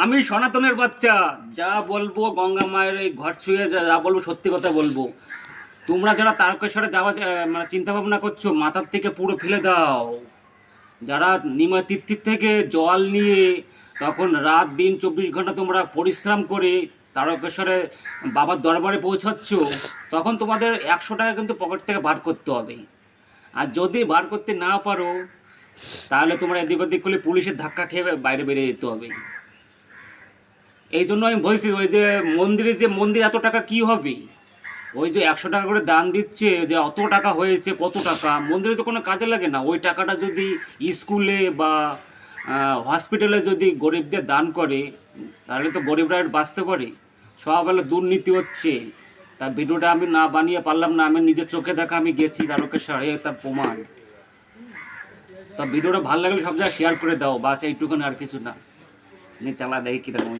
আমি সনাতনের বাচ্চা, যা বলবো গঙ্গা মায়ের এই ঘর ছুঁয়ে যা বলবো সত্যি কথা বলবো। তোমরা যারা তারকেশ্বরে যাওয়া মানে চিন্তা ভাবনা করছো, মাথার থেকে পুরো ফেলে দাও। যারা নিমা তির্থির থেকে জল নিয়ে তখন রাত দিন 24 ঘন্টা তোমরা পরিশ্রম করে তারকেশ্বরে বাবার দরবারে পৌঁছাচ্ছ, তখন তোমাদের 100 টাকা কিন্তু পকেট থেকে বার করতে হবে। আর যদি বার করতে না পারো, তাহলে তোমরা এদিক ওদিক করলে পুলিশের ধাক্কা খেয়ে বাইরে বেরিয়ে যেতে হবে। এই জন্য আমি বলছি, ওই যে মন্দিরে যে মন্দির এত টাকা কি হবে, ওই যে 100 টাকা করে দান দিচ্ছে, যে অত টাকা হয়েছে, কত টাকা মন্দিরে তো কোনো কাজে লাগে না। ওই টাকাটা যদি স্কুলে বা হসপিটালে যদি গরিবদের দান করে, তাহলে তো গরিবরা বাঁচতে পারে। সব হলো দুর্নীতি হচ্ছে। তার ভিডিওটা আমি না বানিয়ে পারলাম না, আমি নিজের চোখে দেখা, আমি গেছি তারকেশ্বরে, তার প্রমাণ। তা ভিডিওটা ভালো লাগলে সব জায়গায় শেয়ার করে দাও, বাস এইটুকুন, আর কিছু না। নিয়ে চালা দেখি কীরকম।